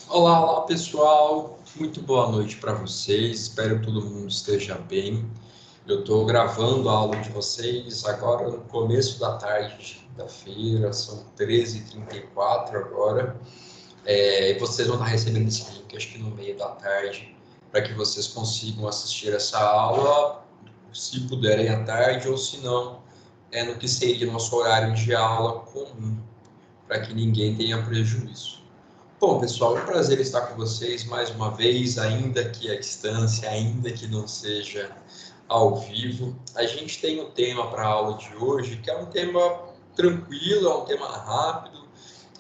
Olá, olá pessoal, muito boa noite para vocês, espero que todo mundo esteja bem. Eu estou gravando a aula de vocês agora no começo da tarde de quinta-feira, são 13h34 agora. Vocês vão estar recebendo esse link, acho que no meio da tarde, para que vocês consigam assistir essa aula, se puderem à tarde, ou se não, no que seria nosso horário de aula comum, para que ninguém tenha prejuízo. Bom, pessoal, é um prazer estar com vocês mais uma vez, ainda que à distância, ainda que não seja ao vivo. A gente tem um tema para a aula de hoje, que é um tema tranquilo, é um tema rápido.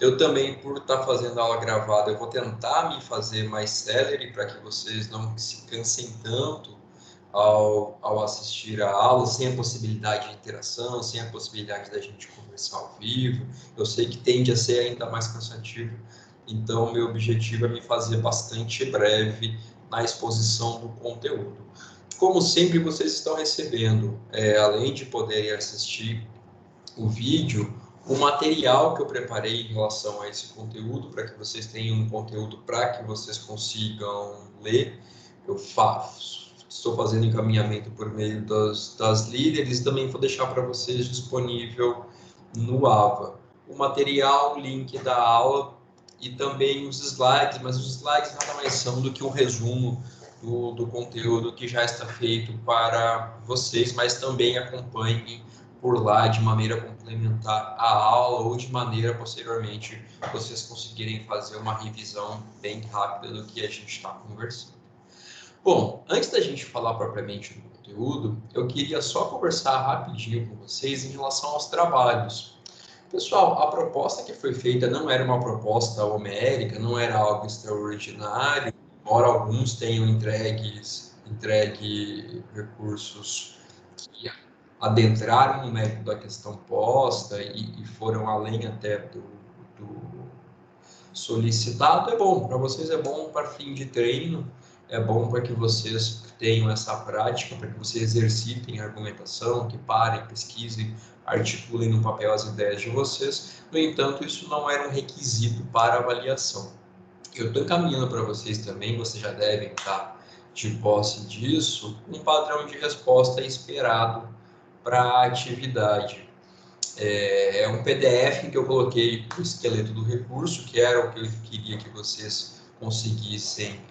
Eu também, por estar fazendo a aula gravada, eu vou tentar me fazer mais célere para que vocês não se cansem tanto ao assistir a aula, sem a possibilidade de interação, sem a possibilidade da gente conversar ao vivo. Eu sei que tende a ser ainda mais cansativo, então meu objetivo é me fazer bastante breve na exposição do conteúdo. Como sempre, vocês estão recebendo, além de poderem assistir o vídeo, o material que eu preparei em relação a esse conteúdo, para que vocês tenham um conteúdo para que vocês consigam ler. Eu estou fazendo encaminhamento por meio das líderes, também vou deixar para vocês disponível no AVA. O material, o link da aula e também os slides, mas os slides nada mais são do que um resumo do conteúdo que já está feito para vocês, mas também acompanhem por lá de maneira complementar a aula ou de maneira posteriormente vocês conseguirem fazer uma revisão bem rápida do que a gente está conversando. Bom, antes da gente falar propriamente do conteúdo, eu queria só conversar rapidinho com vocês em relação aos trabalhos. Pessoal, a proposta que foi feita não era uma proposta homérica, não era algo extraordinário, embora alguns tenham entregue recursos que adentraram no mérito da questão posta e foram além até do solicitado. É bom, para vocês é bom para fim de treino, é bom para que vocês tenham essa prática, para que vocês exercitem a argumentação, que parem, pesquisem, articulem no papel as ideias de vocês. No entanto, isso não era um requisito para avaliação. Eu estou encaminhando para vocês também, vocês já devem estar de posse disso, um padrão de resposta esperado para a atividade. É um PDF que eu coloquei o esqueleto do recurso, que era o que eu queria que vocês conseguissem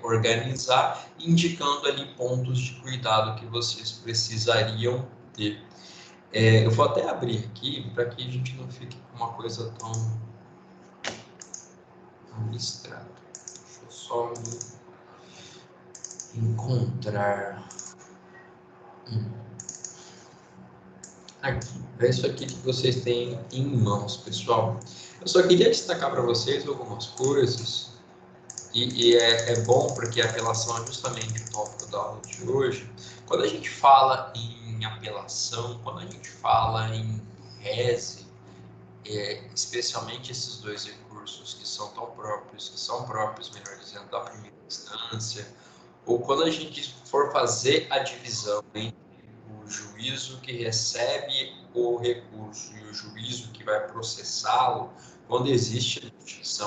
organizar, indicando ali pontos de cuidado que vocês precisariam ter. Eu vou até abrir aqui para que a gente não fique com uma coisa tão misturada. Deixa eu só me encontrar. Aqui, é isso aqui que vocês têm em mãos, pessoal. Eu só queria destacar para vocês algumas coisas, e é bom porque a apelação é justamente o tópico da aula de hoje. Quando a gente fala em apelação, quando a gente fala em reze, especialmente esses dois recursos que são próprios, melhor dizendo, da primeira instância, ou quando a gente for fazer a divisão entre o juízo que recebe o recurso e o juízo que vai processá-lo, quando existe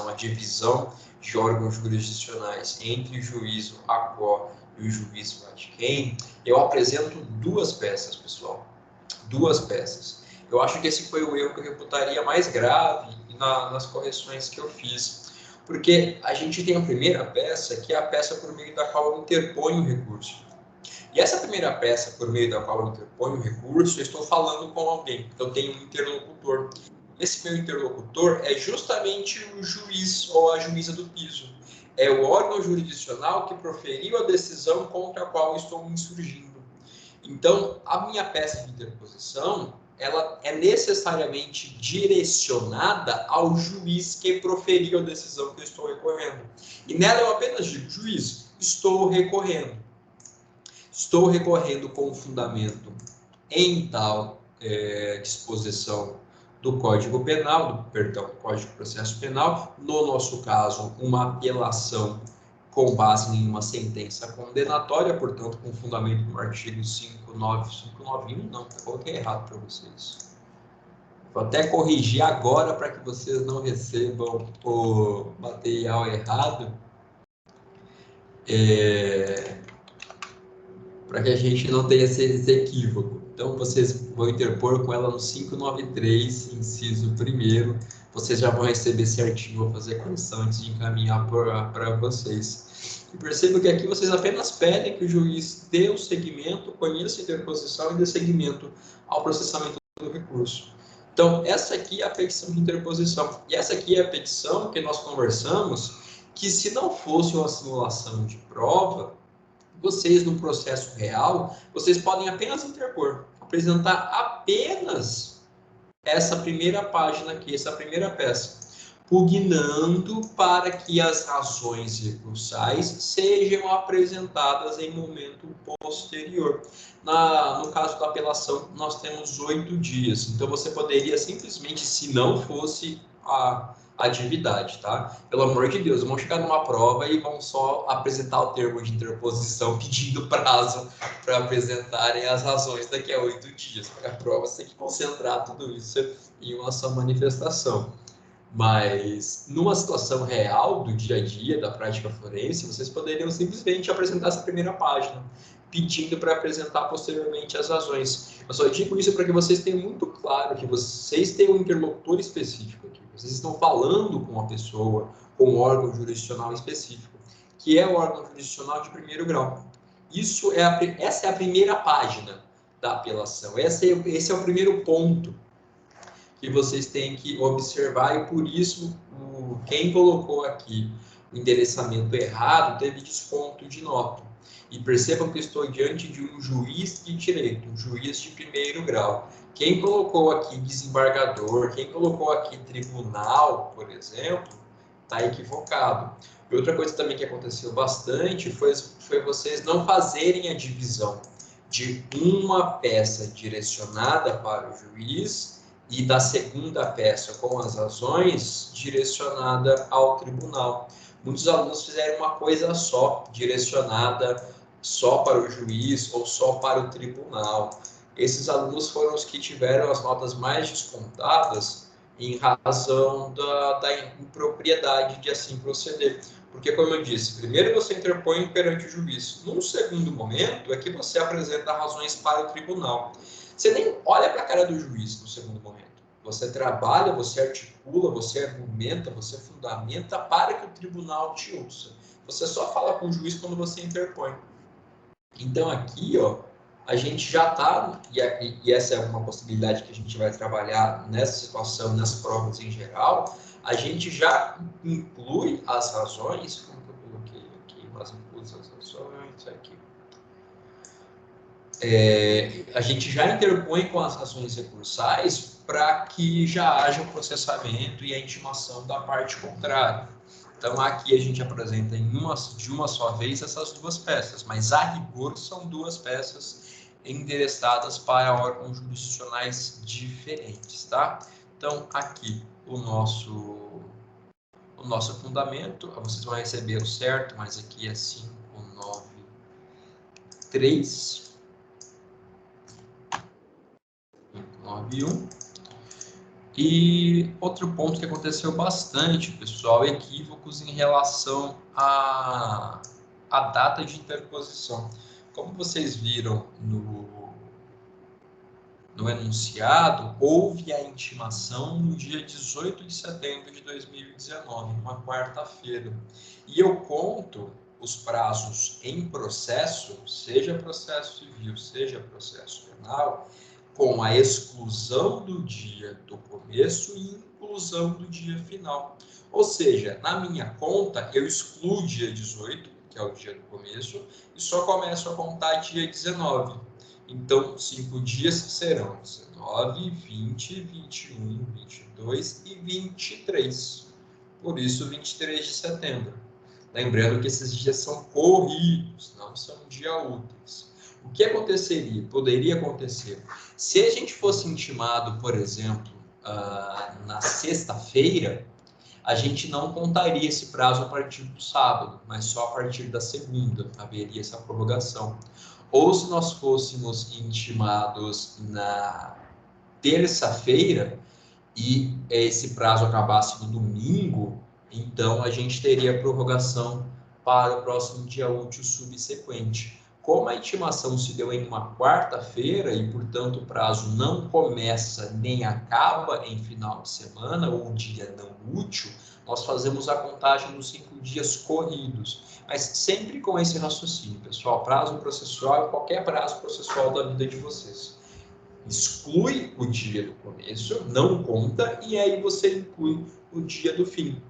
a divisão de órgãos jurisdicionais entre o juízo ACO e o juízo ADQUEM, eu apresento duas peças, pessoal. Duas peças. Eu acho que esse foi o erro que eu reputaria mais grave nas correções que eu fiz. Porque a gente tem a primeira peça, que é a peça por meio da qual eu interponho o recurso. E essa primeira peça, por meio da qual eu interponho o recurso, eu estou falando com alguém, eu tenho um interlocutor. Esse meu interlocutor é justamente o juiz ou a juíza do piso. É o órgão jurisdicional que proferiu a decisão contra a qual eu estou me insurgindo. Então, a minha peça de interposição, ela é necessariamente direcionada ao juiz que proferiu a decisão que eu estou recorrendo. E nela eu apenas digo, juiz, estou recorrendo. Estou recorrendo com fundamento em tal disposição do Código Penal, do Código de Processo Penal, no nosso caso, uma apelação com base em uma sentença condenatória, portanto, com fundamento no artigo 59591, não, eu coloquei errado para vocês. Vou até corrigir agora para que vocês não recebam o material errado. Para que a gente não tenha esse equívoco. Então, vocês vão interpor com ela no 593, inciso 1º. Vocês já vão receber certinho, vou fazer a correção antes de encaminhar para vocês. E perceba que aqui vocês apenas pedem que o juiz dê o seguimento, conheça a interposição e dê seguimento ao processamento do recurso. Então, essa aqui é a petição de interposição. E essa aqui é a petição que nós conversamos, que se não fosse uma simulação de prova, vocês, no processo real, vocês podem apenas interpor, apresentar apenas essa primeira página aqui, essa primeira peça, pugnando para que as razões recursais sejam apresentadas em momento posterior. No caso da apelação, nós temos 8 dias, então você poderia simplesmente, se não fosse a atividade, tá? Pelo amor de Deus, vão chegar numa prova e vão só apresentar o termo de interposição pedindo prazo para apresentarem as razões daqui a 8 dias. Para a prova, você tem que concentrar tudo isso em uma só manifestação. Mas, numa situação real do dia a dia, da prática forense, vocês poderiam simplesmente apresentar essa primeira página, pedindo para apresentar posteriormente as razões. Eu só digo isso para que vocês tenham muito claro que vocês têm um interlocutor específico aqui. Vocês estão falando com uma pessoa, com um órgão jurisdicional específico, que é o órgão jurisdicional de primeiro grau. Essa é a primeira página da apelação. Esse é o primeiro ponto que vocês têm que observar, e por isso quem colocou aqui o endereçamento errado teve desconto de nota. E percebam que estou diante de um juiz de direito, um juiz de primeiro grau. Quem colocou aqui desembargador, quem colocou aqui tribunal, por exemplo, está equivocado. E outra coisa também que aconteceu bastante foi vocês não fazerem a divisão de uma peça direcionada para o juiz e da segunda peça com as razões direcionada ao tribunal. Muitos alunos fizeram uma coisa só, direcionada só para o juiz ou só para o tribunal. Esses alunos foram os que tiveram as notas mais descontadas em razão da impropriedade de assim proceder. Porque, como eu disse, primeiro você interpõe perante o juiz. Num segundo momento, é que você apresenta razões para o tribunal. Você nem olha para a cara do juiz no segundo momento. Você trabalha, você articula, você argumenta, você fundamenta para que o tribunal te ouça. Você só fala com o juiz quando você interpõe. Então, aqui, ó, a gente já está, e essa é uma possibilidade que a gente vai trabalhar nessa situação, nas provas em geral, a gente já inclui as razões, como que eu coloquei aqui, mas inclui as razões aqui. A gente já interpõe com as razões recursais para que já haja o processamento e a intimação da parte contrária. Então, aqui a gente apresenta de uma só vez essas duas peças, mas a rigor são duas peças endereçadas para órgãos jurisdicionais diferentes, tá? Então, aqui o nosso fundamento, vocês vão receber o certo, mas aqui é 593. 591. E outro ponto que aconteceu bastante, pessoal, equívocos em relação à data de interposição. Como vocês viram no enunciado, houve a intimação no dia 18 de setembro de 2019, numa quarta-feira. E eu conto os prazos em processo, seja processo civil, seja processo penal, com a exclusão do dia do começo e inclusão do dia final. Ou seja, na minha conta, eu excluo o dia 18, que é o dia do começo, e só começo a contar dia 19. Então, 5 dias serão 19, 20, 21, 22 e 23. Por isso, 23 de setembro. Lembrando que esses dias são corridos, não são dias úteis. O que aconteceria? Poderia acontecer. Se a gente fosse intimado, por exemplo, na sexta-feira, a gente não contaria esse prazo a partir do sábado, mas só a partir da segunda haveria essa prorrogação. Ou se nós fôssemos intimados na terça-feira, e esse prazo acabasse no domingo, então a gente teria prorrogação para o próximo dia útil subsequente. Como a intimação se deu em uma quarta-feira e, portanto, o prazo não começa nem acaba em final de semana ou dia não útil, nós fazemos a contagem dos 5 dias corridos, mas sempre com esse raciocínio, pessoal. Prazo processual é qualquer prazo processual da vida de vocês. Exclui o dia do começo, não conta, e aí você inclui o dia do fim.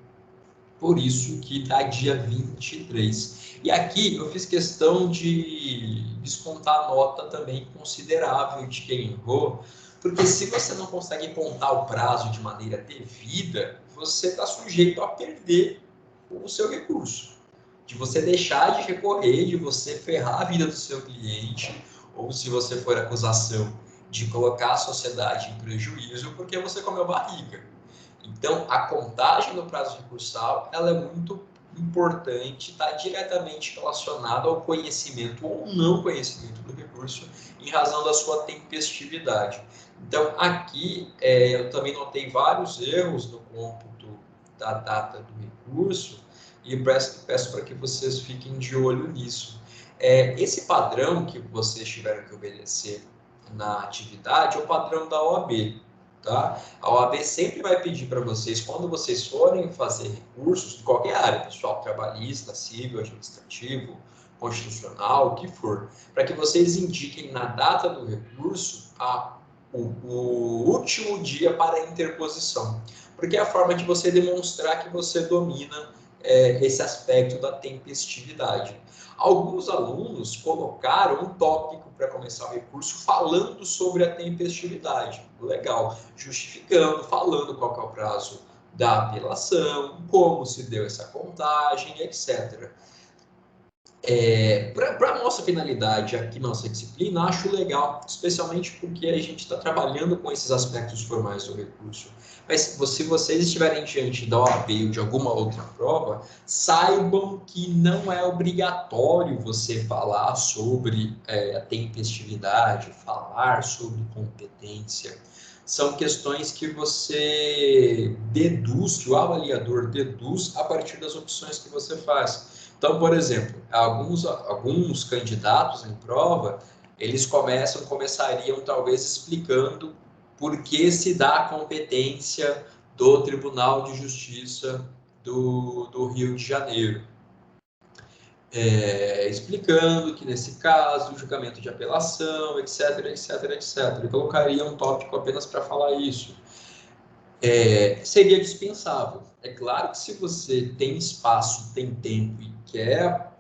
Por isso que está dia 23. E aqui eu fiz questão de descontar a nota também considerável de quem errou, porque se você não consegue contar o prazo de maneira devida, você está sujeito a perder o seu recurso. De você deixar de recorrer, de você ferrar a vida do seu cliente, ou se você for acusação, de colocar a sociedade em prejuízo porque você comeu barriga. Então, a contagem no prazo recursal, ela é muito importante, está diretamente relacionada ao conhecimento ou não conhecimento do recurso, em razão da sua tempestividade. Então, aqui, eu também notei vários erros no cômputo da data do recurso, e peço para que vocês fiquem de olho nisso. Esse padrão que vocês tiveram que obedecer na atividade é o padrão da OAB. Tá? A OAB sempre vai pedir para vocês, quando vocês forem fazer recursos de qualquer área, pessoal, trabalhista, civil, administrativo, constitucional, o que for, para que vocês indiquem na data do recurso o último dia para a interposição, porque é a forma de você demonstrar que você domina esse aspecto da tempestividade. Alguns alunos colocaram um tópico para começar o recurso falando sobre a tempestividade. Legal, justificando, falando qual que é o prazo da apelação, como se deu essa contagem, etc. Para a nossa finalidade aqui na nossa disciplina, acho legal, especialmente porque a gente está trabalhando com esses aspectos formais do recurso. Mas se vocês estiverem diante da OAB ou de alguma outra prova, saibam que não é obrigatório você falar sobre a tempestividade, falar sobre competência. São questões que você deduz, que o avaliador deduz a partir das opções que você faz. Então, por exemplo, alguns candidatos em prova, eles começariam talvez explicando por que se dá a competência do Tribunal de Justiça do Rio de Janeiro. Explicando que, nesse caso, o julgamento de apelação, etc, etc, etc. Eu colocaria um tópico apenas para falar isso. Seria dispensável. É claro que se você tem espaço, tem tempo e quer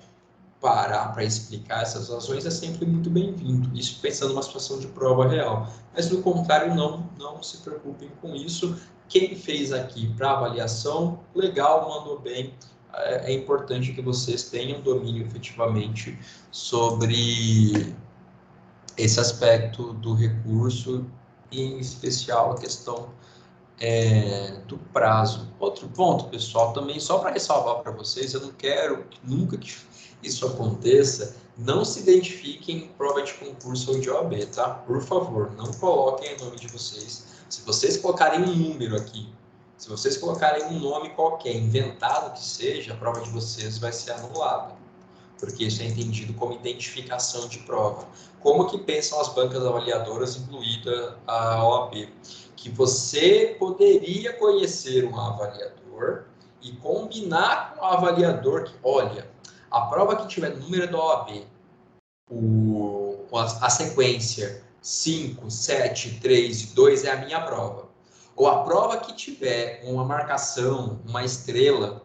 parar para explicar essas razões, é sempre muito bem-vindo. Isso pensando numa situação de prova real. Mas, do contrário, não se preocupem com isso. Quem fez aqui para avaliação, legal, mandou bem. É importante que vocês tenham domínio efetivamente sobre esse aspecto do recurso, e em especial a questão do prazo. Outro ponto, pessoal, também só para ressalvar para vocês, eu não quero nunca que isso aconteça, não se identifiquem em prova de concurso ou de OAB, tá? Por favor, não coloquem o nome de vocês. Se vocês colocarem um número aqui, se vocês colocarem um nome qualquer, inventado que seja, a prova de vocês vai ser anulada, porque isso é entendido como identificação de prova. Como que pensam as bancas avaliadoras, incluída a OAB? Que você poderia conhecer um avaliador e combinar com o avaliador que, olha, a prova que tiver número da OAB, a sequência 5, 7, 3 e 2 é a minha prova. Ou a prova que tiver uma marcação, uma estrela,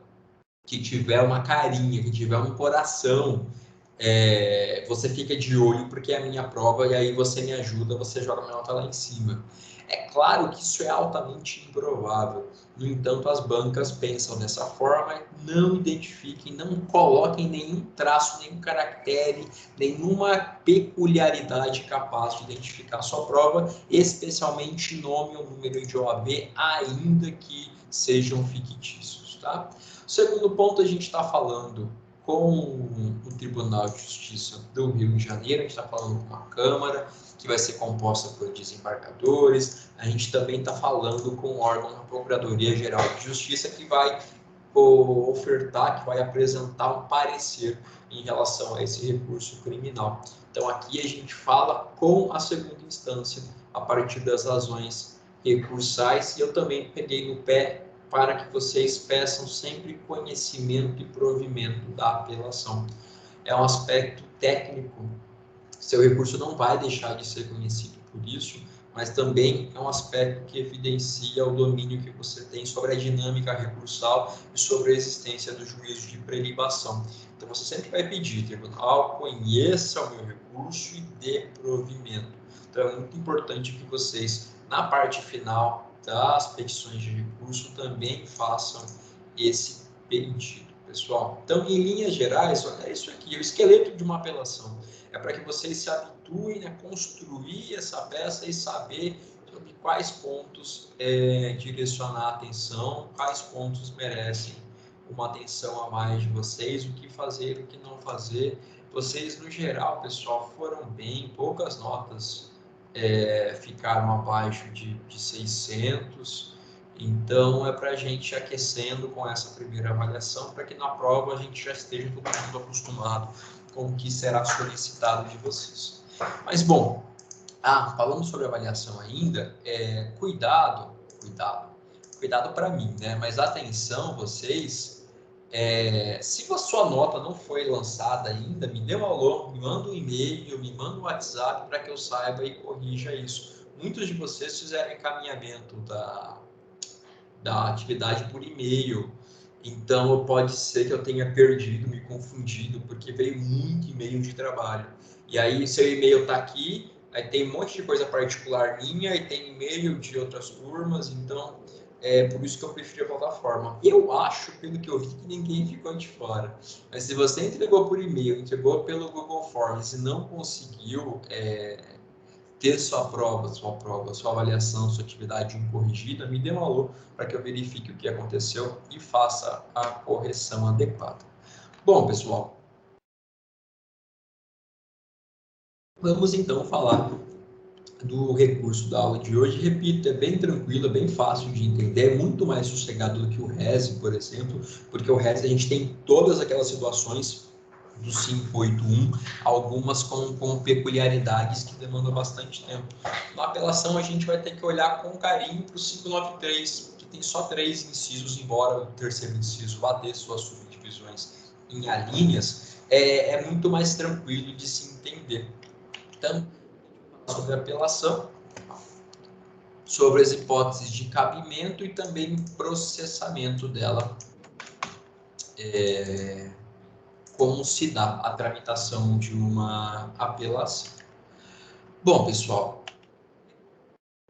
que tiver uma carinha, que tiver um coração, você fica de olho porque é a minha prova e aí você me ajuda, você joga minha nota lá em cima. É claro que isso é altamente improvável. No entanto, as bancas pensam dessa forma, não identifiquem, não coloquem nenhum traço, nenhum caractere, nenhuma peculiaridade capaz de identificar a sua prova, especialmente nome ou número de OAB, ainda que sejam fictícios, tá? Segundo ponto, a gente está falando com o Tribunal de Justiça do Rio de Janeiro, a gente está falando com a Câmara, que vai ser composta por desembargadores. A gente também está falando com o órgão da Procuradoria-Geral de Justiça, que vai ofertar, que vai apresentar um parecer em relação a esse recurso criminal. Então, aqui a gente fala com a segunda instância, a partir das razões recursais, e eu também peguei no pé para que vocês peçam sempre conhecimento e provimento da apelação. É um aspecto técnico, seu recurso não vai deixar de ser conhecido por isso, mas também é um aspecto que evidencia o domínio que você tem sobre a dinâmica recursal e sobre a existência do juízo de prelibação. Então, você sempre vai pedir, tribunal, conheça o meu recurso e dê provimento. Então, é muito importante que vocês, na parte final das petições de recurso, também façam esse pedido, pessoal. Então, em linhas gerais, é isso aqui, o esqueleto de uma apelação. É para que vocês se habituem a construir essa peça e saber sobre quais pontos direcionar a atenção, quais pontos merecem uma atenção a mais de vocês, o que fazer, o que não fazer. Vocês, no geral, pessoal, foram bem, poucas notas ficaram abaixo de 600, então é para a gente aquecendo com essa primeira avaliação, para que na prova a gente já esteja todo mundo acostumado com o que será solicitado de vocês. Mas, bom, falando sobre avaliação ainda, cuidado para mim, né? Mas atenção, vocês, se a sua nota não foi lançada ainda, me dê um alô, me manda um e-mail, me manda um WhatsApp para que eu saiba e corrija isso. Muitos de vocês fizeram encaminhamento da atividade por e-mail, então pode ser que eu tenha perdido, me confundido, porque veio muito e-mail de trabalho. E aí seu e-mail está aqui, aí tem um monte de coisa particular minha, e tem e-mail de outras turmas, então é por isso que eu prefiro a plataforma. Eu acho, pelo que eu vi, que ninguém ficou de fora. Mas se você entregou por e-mail, entregou pelo Google Forms e não conseguiu ter sua avaliação, sua atividade incorrigida, me dê um alô para que eu verifique o que aconteceu e faça a correção adequada. Bom, pessoal, vamos então falar do recurso da aula de hoje. Repito, é bem tranquilo, é bem fácil de entender, é muito mais sossegado do que o RESE, por exemplo, porque o RESE a gente tem todas aquelas situações do 581, algumas com peculiaridades que demandam bastante tempo. Na apelação, a gente vai ter que olhar com carinho para o 593, que tem só 3 incisos, embora o terceiro inciso vá ter suas subdivisões em alíneas, é muito mais tranquilo de se entender. Então, sobre a apelação, sobre as hipóteses de cabimento e também processamento dela, como se dá a tramitação de uma apelação. Bom, pessoal,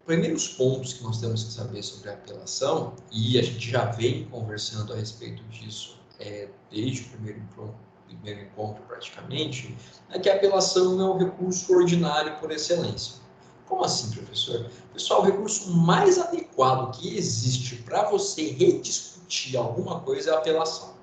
primeiros pontos que nós temos que saber sobre a apelação, e a gente já vem conversando a respeito disso desde o primeiro encontro praticamente, é que a apelação é o recurso ordinário por excelência. Como assim, professor? Pessoal, o recurso mais adequado que existe para você rediscutir alguma coisa é a apelação.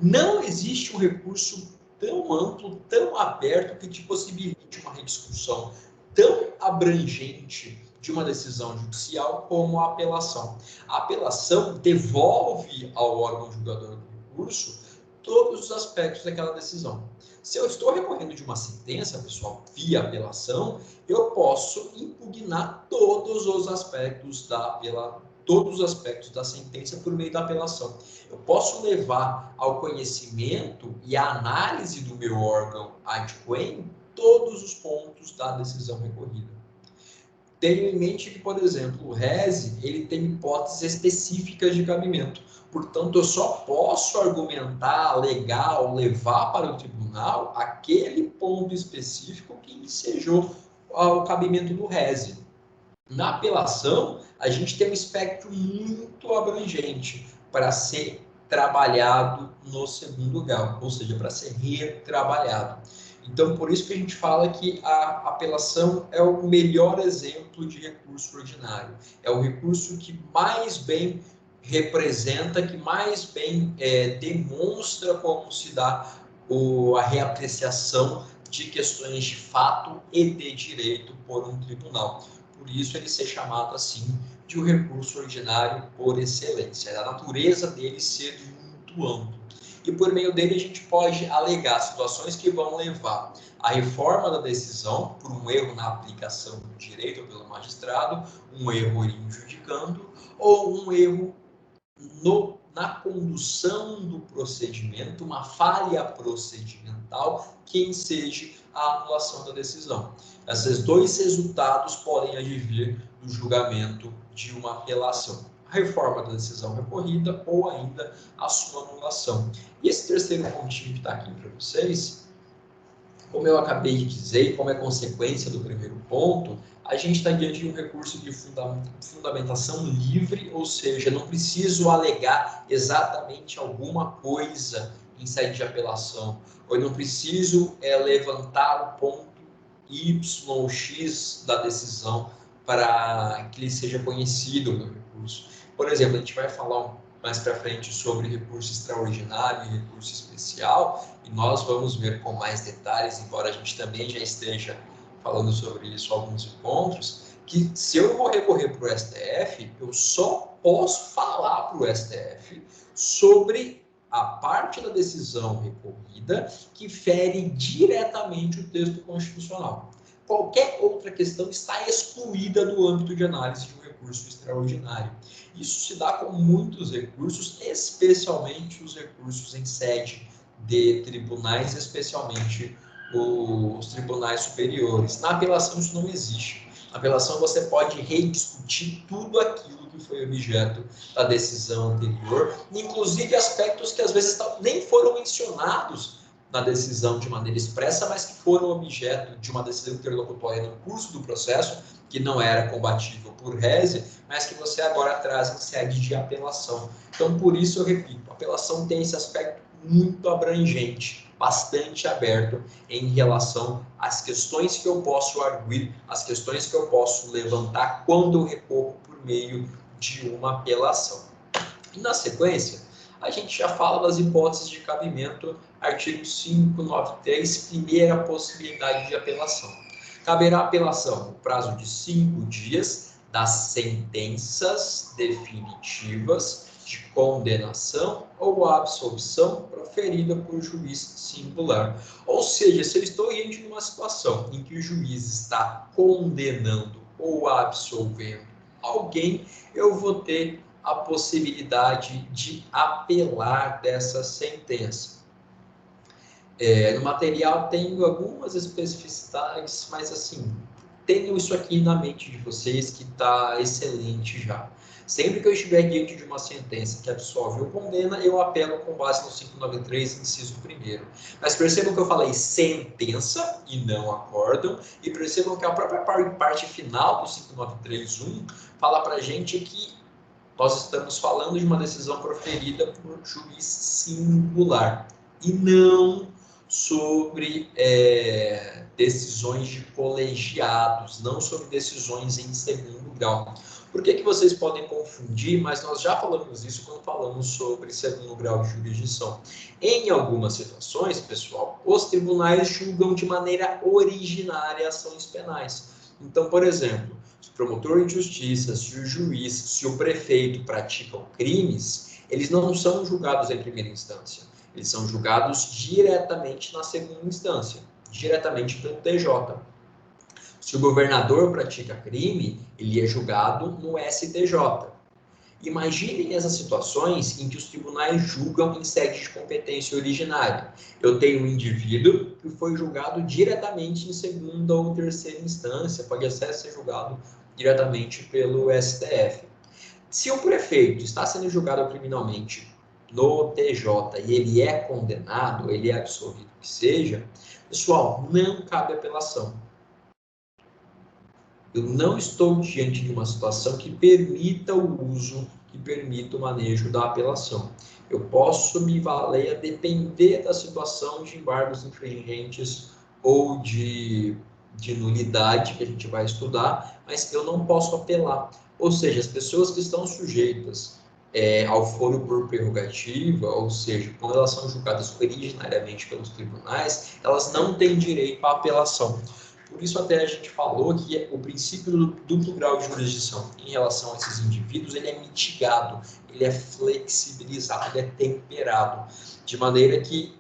Não existe um recurso tão amplo, tão aberto, que te possibilite uma rediscussão tão abrangente de uma decisão judicial como a apelação. A apelação devolve ao órgão julgador do recurso todos os aspectos daquela decisão. Se eu estou recorrendo de uma sentença, pessoal, via apelação, eu posso impugnar todos os aspectos da sentença por meio da apelação. Eu posso levar ao conhecimento e à análise do meu órgão ad quem todos os pontos da decisão recorrida. Tenho em mente que, por exemplo, o RESE, ele tem hipóteses específicas de cabimento. Portanto, eu só posso argumentar, alegar ou levar para o tribunal aquele ponto específico que ensejou o cabimento do RESE. Na apelação, a gente tem um espectro muito abrangente para ser trabalhado no segundo grau, ou seja, para ser retrabalhado. Então, por isso que a gente fala que a apelação é o melhor exemplo de recurso ordinário. É o recurso que mais bem representa, que mais bem demonstra como se dá a reapreciação de questões de fato e de direito por um tribunal. Por isso ele ser chamado assim de um recurso ordinário por excelência. A natureza dele ser muito amplo. E por meio dele a gente pode alegar situações que vão levar à reforma da decisão por um erro na aplicação do direito pelo magistrado, um erro em judicando ou um erro na condução do procedimento, uma falha procedimental que enseje a anulação da decisão. Esses dois resultados podem advir do julgamento de uma apelação. A reforma da decisão recorrida ou ainda a sua anulação. E esse terceiro pontinho que está aqui para vocês, como eu acabei de dizer, e como é consequência do primeiro ponto, a gente está diante de um recurso de fundamentação livre, ou seja, não preciso alegar exatamente alguma coisa em sede de apelação, ou eu não preciso levantar o ponto Y ou X da decisão para que ele seja conhecido no recurso. Por exemplo, a gente vai falar mais para frente sobre recurso extraordinário e recurso especial, e nós vamos ver com mais detalhes, embora a gente também já esteja falando sobre isso em alguns encontros, que se eu vou recorrer para o STF, eu só posso falar para o STF sobre a parte da decisão recorrida que fere diretamente o texto constitucional. Qualquer outra questão está excluída do âmbito de análise de um recurso extraordinário. Isso se dá com muitos recursos, especialmente os recursos em sede de tribunais, especialmente os tribunais superiores. Na apelação isso não existe. Na apelação você pode rediscutir tudo aquilo que foi objeto da decisão anterior, inclusive aspectos que às vezes nem foram mencionados na decisão de maneira expressa, mas que foram objeto de uma decisão interlocutória no curso do processo, que não era combatível por reze, mas que você agora traz em sede de apelação. Então, por isso eu repito, a apelação tem esse aspecto muito abrangente, bastante aberto em relação às questões que eu posso arguir, às questões que eu posso levantar quando eu recorro por meio de uma apelação. E na sequência, a gente já fala das hipóteses de cabimento, artigo 593, primeira possibilidade de apelação. Caberá apelação no prazo de 5 dias das sentenças definitivas de condenação ou absolvição proferida por juiz singular. Ou seja, se eu estou diante de uma situação em que o juiz está condenando ou absolvendo alguém, eu vou ter a possibilidade de apelar dessa sentença. No material tenho algumas especificidades, mas assim, tenho isso aqui na mente de vocês que está excelente já. Sempre que eu estiver diante de uma sentença que absolve ou condena, eu apelo com base no 593, inciso 1º. Mas percebam que eu falei sentença e não acórdão, e percebam que a própria parte final do 593.1 fala para a gente que nós estamos falando de uma decisão proferida por juiz singular, e não sobre decisões de colegiados, não sobre decisões em segundo grau. Por que vocês podem confundir, mas nós já falamos isso quando falamos sobre segundo grau de jurisdição. Em algumas situações, pessoal, os tribunais julgam de maneira originária ações penais. Então, por exemplo, se o promotor de justiça, se o juiz, se o prefeito praticam crimes, eles não são julgados em primeira instância. Eles são julgados diretamente na segunda instância, diretamente pelo TJ. Se o governador pratica crime, ele é julgado no STJ. Imaginem essas situações em que os tribunais julgam em sede de competência originária. Eu tenho um indivíduo que foi julgado diretamente em segunda ou terceira instância, pode até ser julgado diretamente pelo STF. Se o prefeito está sendo julgado criminalmente no TJ e ele é condenado, ele é absolvido que seja, pessoal, não cabe apelação. Eu não estou diante de uma situação que permita o uso, que permita o manejo da apelação. Eu posso me valer a depender da situação de embargos infringentes ou de nulidade, que a gente vai estudar, mas eu não posso apelar. Ou seja, as pessoas que estão sujeitas ao foro por prerrogativa, ou seja, quando elas são julgadas originariamente pelos tribunais, elas não têm direito à apelação. Por isso até a gente falou que o princípio do duplo grau de jurisdição em relação a esses indivíduos, ele é mitigado, ele é flexibilizado, ele é temperado, de maneira que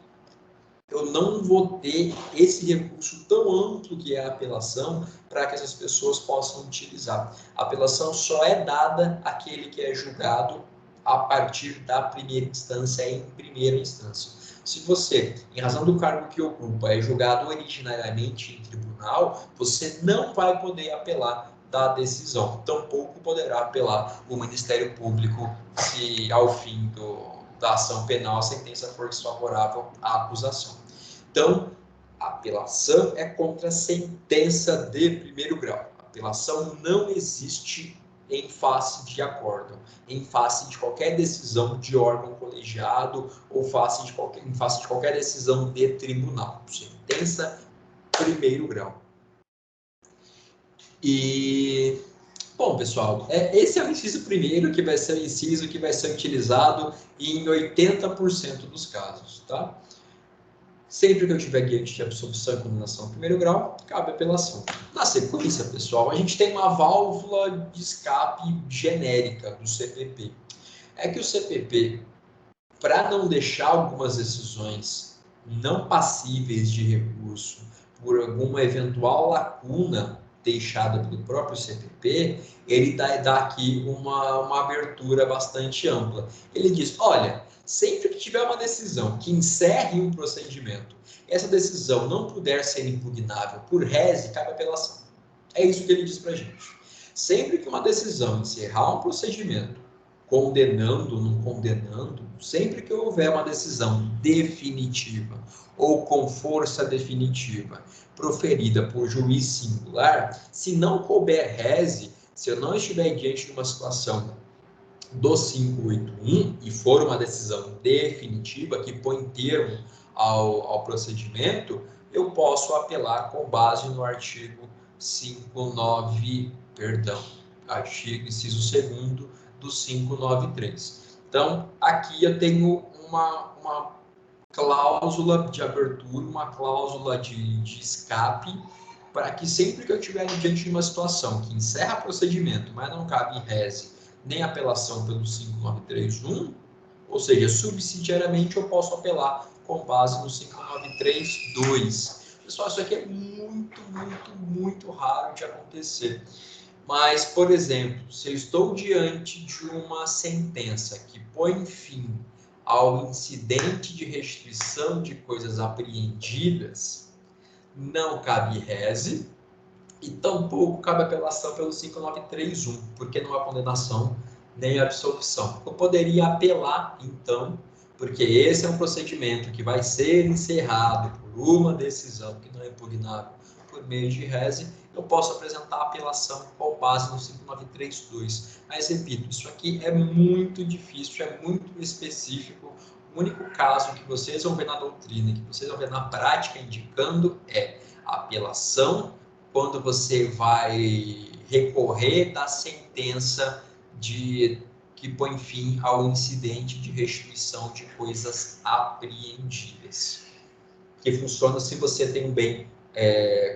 eu não vou ter esse recurso tão amplo que é a apelação para que essas pessoas possam utilizar. A apelação só é dada àquele que é julgado a partir da primeira instância, em primeira instância. Se você, em razão do cargo que ocupa, é julgado originariamente em tribunal, você não vai poder apelar da decisão. Tampouco poderá apelar o Ministério Público se, ao fim da ação penal, a sentença for desfavorável à acusação. Então, a apelação é contra a sentença de primeiro grau. A apelação não existe em face de acórdão, em face de qualquer decisão de órgão colegiado ou em face de qualquer decisão de tribunal. Sentença primeiro grau. E, bom, pessoal, esse é o inciso primeiro, que vai ser o inciso que vai ser utilizado em 80% dos casos, tá? Sempre que eu tiver diante de absolvição e condenação em primeiro grau, cabe apelação. Na sequência, pessoal, a gente tem uma válvula de escape genérica do CPP. É que o CPP, para não deixar algumas decisões não passíveis de recurso por alguma eventual lacuna deixada pelo próprio CPP, ele dá aqui uma abertura bastante ampla. Ele diz, olha, sempre que tiver uma decisão que encerre um procedimento, essa decisão não puder ser impugnável por rese, cabe apelação. É isso que ele diz para a gente. Sempre que uma decisão encerrar um procedimento, condenando ou não condenando, sempre que houver uma decisão definitiva ou com força definitiva proferida por juiz singular, se não couber rese, se eu não estiver diante de uma situação do 581 e for uma decisão definitiva que põe termo ao procedimento, eu posso apelar com base no artigo 59, artigo inciso 2º do 593. Então, aqui eu tenho uma cláusula de abertura, uma cláusula de escape, para que sempre que eu estiver diante de uma situação que encerra procedimento, mas não cabe rese, nem apelação pelo 5931, ou seja, subsidiariamente eu posso apelar com base no 5932. Pessoal, isso aqui é muito, muito, muito raro de acontecer. Mas, por exemplo, se eu estou diante de uma sentença que põe fim ao incidente de restituição de coisas apreendidas, não cabe rese e tampouco cabe apelação pelo 5931, porque não há condenação nem absolvição. Eu poderia apelar, então, porque esse é um procedimento que vai ser encerrado por uma decisão que não é impugnável por meio de rese, eu posso apresentar apelação com base no 5932. Mas, repito, isso aqui é muito difícil, é muito específico. O único caso que vocês vão ver na doutrina, que vocês vão ver na prática indicando é a apelação quando você vai recorrer da sentença que põe fim ao incidente de restituição de coisas apreendidas. Que funciona se você tem um bem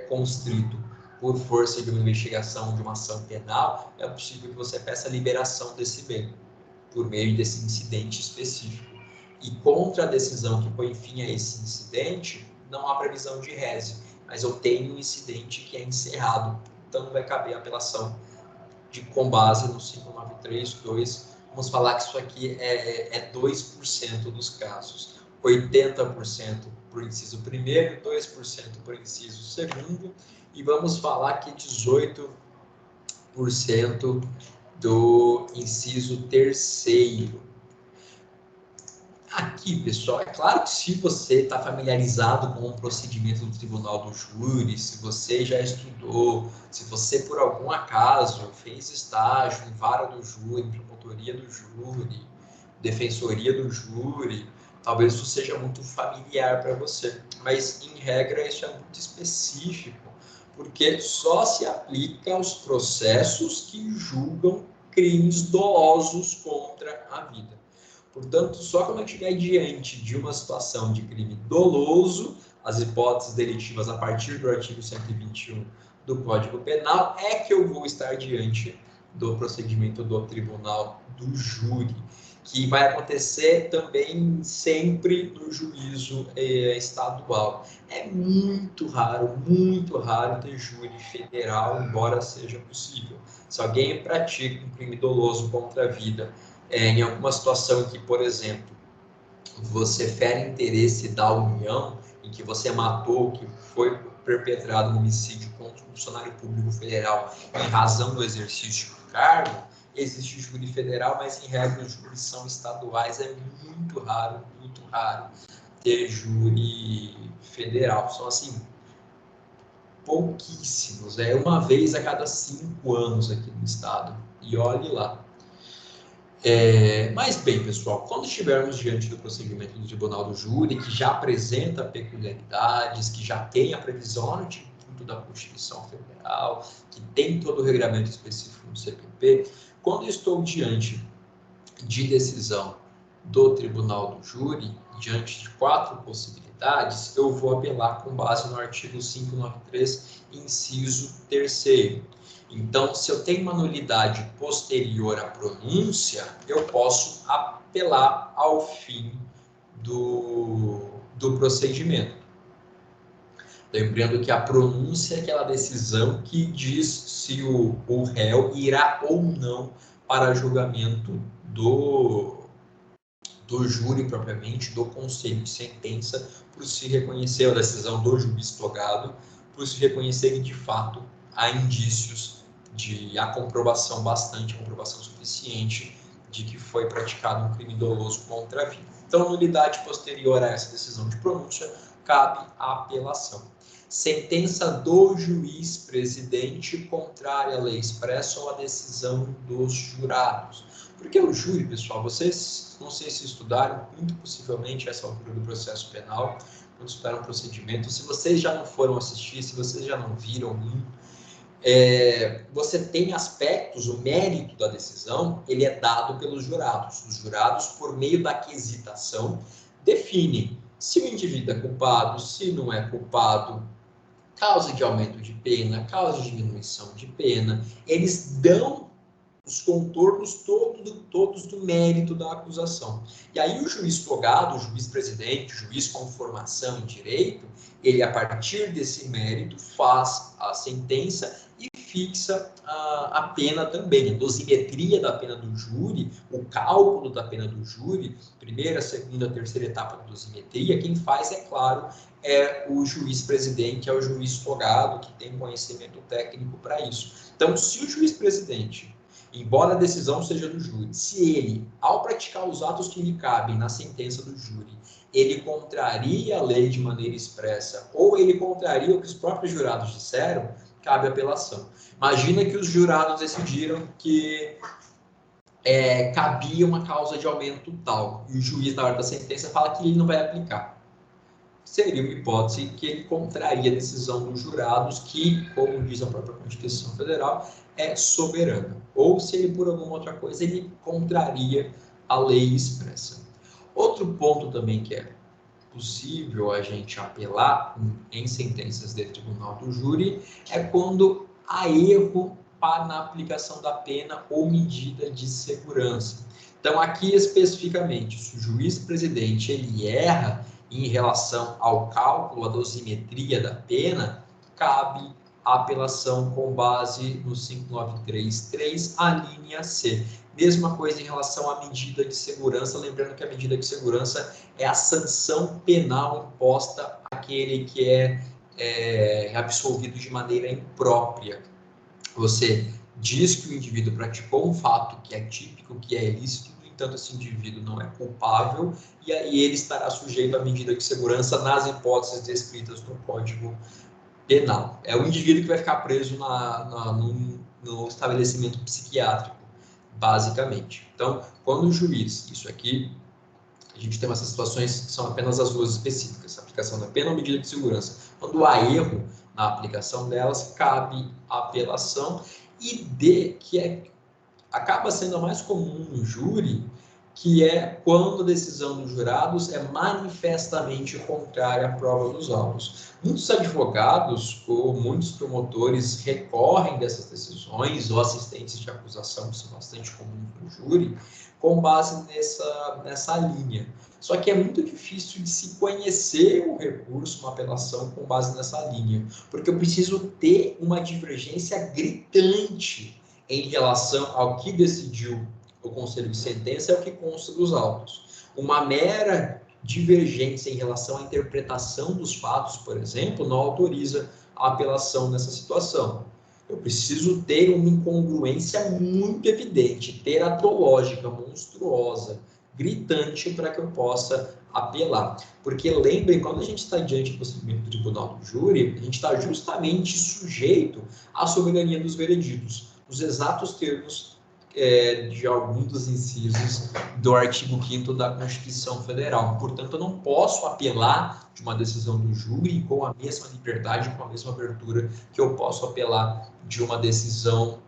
constrito por força de uma investigação, de uma ação penal, é possível que você peça a liberação desse bem por meio desse incidente específico. E contra a decisão que põe fim a esse incidente, não há previsão de rese, mas eu tenho um incidente que é encerrado, então vai caber a apelação com base no 5932. Vamos falar que isso aqui é 2% dos casos. 80% por inciso primeiro, 2% por inciso segundo, e vamos falar que 18% do inciso terceiro. Aqui, pessoal, é claro que se você está familiarizado com o procedimento do Tribunal do Júri, se você já estudou, se você por algum acaso fez estágio em vara do júri, em promotoria do júri, defensoria do júri, talvez isso seja muito familiar para você. Mas, em regra, isso é muito específico, porque só se aplica aos processos que julgam crimes dolosos contra a vida. Portanto, só quando eu estiver diante de uma situação de crime doloso, as hipóteses delitivas a partir do artigo 121 do Código Penal, é que eu vou estar diante do procedimento do tribunal do júri, que vai acontecer também sempre no juízo estadual. É muito raro ter júri federal, embora seja possível. Se alguém pratica um crime doloso contra a vida, em alguma situação em que, por exemplo, você fere interesse da União, em que você matou, que foi perpetrado um homicídio contra um funcionário público federal em razão do exercício do cargo, existe júri federal, mas em regra os júris são estaduais, é muito raro ter júri federal. São assim, pouquíssimos, é uma vez a cada 5 anos aqui no estado, e olhe lá. Mas bem, pessoal, quando estivermos diante do procedimento do Tribunal do Júri, que já apresenta peculiaridades, que já tem a previsão no artigo 5º da Constituição Federal, que tem todo o regramento específico do CPP, quando estou diante de decisão do Tribunal do Júri, diante de 4 possibilidades, eu vou apelar com base no artigo 593, inciso 3º. Então, se eu tenho uma nulidade posterior à pronúncia, eu posso apelar ao fim do procedimento. Lembrando que a pronúncia é aquela decisão que diz se o réu irá ou não para julgamento do júri propriamente, do conselho de sentença, por se reconhecer a decisão do juiz togado, por se reconhecer que, de fato, há indícios de a comprovação suficiente de que foi praticado um crime doloso contra a vida. Então, nulidade posterior a essa decisão de pronúncia, cabe a apelação. Sentença do juiz presidente contrária à lei expressa ou à decisão dos jurados. Porque o júri, pessoal, vocês, não sei se estudaram, muito possivelmente a essa altura do processo penal, quando estudaram o procedimento, se vocês já não foram assistir, se vocês já não viram, você tem aspectos, o mérito da decisão, ele é dado pelos jurados. Os jurados, por meio da quesitação, definem se o indivíduo é culpado, se não é culpado, causa de aumento de pena, causa de diminuição de pena. Eles dão os contornos todos do mérito da acusação. E aí o juiz togado, o juiz presidente, o juiz com formação em direito, ele, a partir desse mérito, faz a sentença e fixa a pena também. A dosimetria da pena do júri, o cálculo da pena do júri, primeira, segunda, terceira etapa da dosimetria, quem faz, é claro, é o juiz presidente, é o juiz togado, que tem conhecimento técnico para isso. Então, se o juiz presidente, embora a decisão seja do júri, se ele, ao praticar os atos que lhe cabem na sentença do júri, ele contraria a lei de maneira expressa, ou ele contraria o que os próprios jurados disseram, cabe apelação. Imagina que os jurados decidiram que cabia uma causa de aumento tal, e o juiz, na hora da sentença, fala que ele não vai aplicar. Seria uma hipótese que ele contraria a decisão dos jurados, que, como diz a própria Constituição Federal, é soberana. Ou, se ele, por alguma outra coisa, ele contraria a lei expressa. Outro ponto também que é possível a gente apelar em sentenças de tribunal do júri é quando há erro na aplicação da pena ou medida de segurança. Então, aqui especificamente, se o juiz presidente ele erra em relação ao cálculo, a dosimetria da pena, cabe a apelação com base no 5933, a linha C. Mesma coisa em relação à medida de segurança, lembrando que a medida de segurança é a sanção penal imposta àquele que é absolvido de maneira imprópria. Você diz que o indivíduo praticou um fato que é típico, que é ilícito, no entanto, esse indivíduo não é culpável, e aí ele estará sujeito à medida de segurança nas hipóteses descritas no Código Penal. É o indivíduo que vai ficar preso no estabelecimento psiquiátrico, basicamente. Então, quando o juiz, isso aqui, a gente tem essas situações que são apenas as duas específicas, a aplicação da pena ou medida de segurança. Quando há erro na aplicação delas, cabe a apelação, e D, que é acaba sendo a mais comum no júri, que é quando a decisão dos jurados é manifestamente contrária à prova dos autos. Muitos advogados ou muitos promotores recorrem dessas decisões, ou assistentes de acusação, que são bastante comuns no júri, com base nessa linha. Só que é muito difícil de se conhecer o recurso, uma apelação com base nessa linha, porque eu preciso ter uma divergência gritante em relação ao que decidiu o conselho de sentença, é o que consta dos autos. Uma mera divergência em relação à interpretação dos fatos, por exemplo, não autoriza a apelação nessa situação. Eu preciso ter uma incongruência muito evidente, teratológica, monstruosa, gritante, para que eu possa apelar. Porque lembrem, quando a gente está diante do procedimento do tribunal do júri, a gente está justamente sujeito à soberania dos vereditos, os exatos termos de algum dos incisos do artigo 5º da Constituição Federal. Portanto, eu não posso apelar de uma decisão do júri com a mesma liberdade, com a mesma abertura que eu posso apelar de uma decisão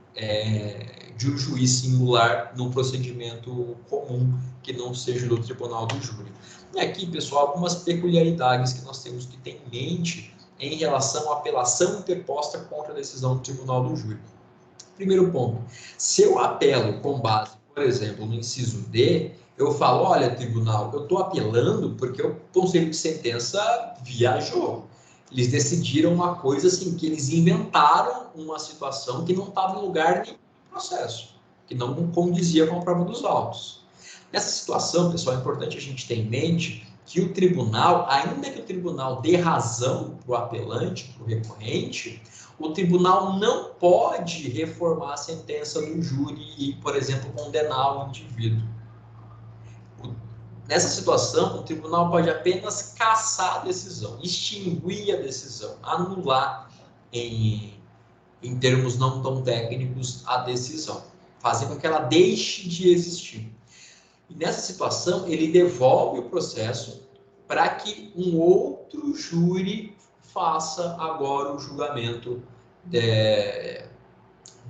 de um juiz singular num procedimento comum que não seja do tribunal do júri. E aqui, pessoal, algumas peculiaridades que nós temos que ter em mente em relação à apelação interposta contra a decisão do tribunal do júri. Primeiro ponto, se eu apelo com base, por exemplo, no inciso D, eu falo, olha, tribunal, eu estou apelando porque o conselho de sentença viajou. Eles decidiram uma coisa assim, que eles inventaram uma situação que não estava em lugar nenhum do processo, que não condizia com a prova dos autos. Nessa situação, pessoal, é importante a gente ter em mente que o tribunal, ainda que o tribunal dê razão para o apelante, para o recorrente, o tribunal não pode reformar a sentença do júri e, por exemplo, condenar o indivíduo. Nessa situação, o tribunal pode apenas cassar a decisão, extinguir a decisão, anular, em termos não tão técnicos, a decisão, fazer com que ela deixe de existir. E nessa situação, ele devolve o processo para que um outro júri faça agora o julgamento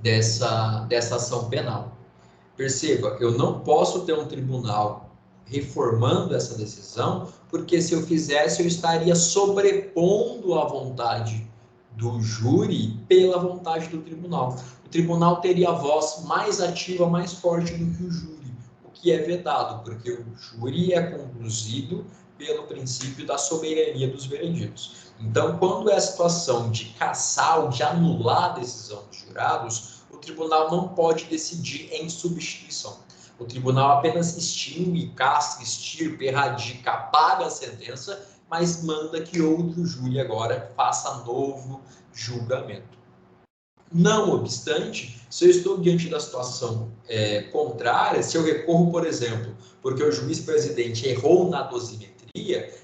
dessa ação penal. Perceba, eu não posso ter um tribunal reformando essa decisão, porque se eu fizesse, eu estaria sobrepondo a vontade do júri pela vontade do tribunal. O tribunal teria a voz mais ativa, mais forte do que o júri, o que é vedado, porque o júri é conduzido pelo princípio da soberania dos vereditos. Então, quando é a situação de cassar ou de anular a decisão dos jurados, o tribunal não pode decidir em substituição. O tribunal apenas extingue, casca, extirpa, erradica, apaga a sentença, mas manda que outro júri agora faça novo julgamento. Não obstante, se eu estou diante da situação contrária, se eu recorro, por exemplo, porque o juiz-presidente errou na dosimetria,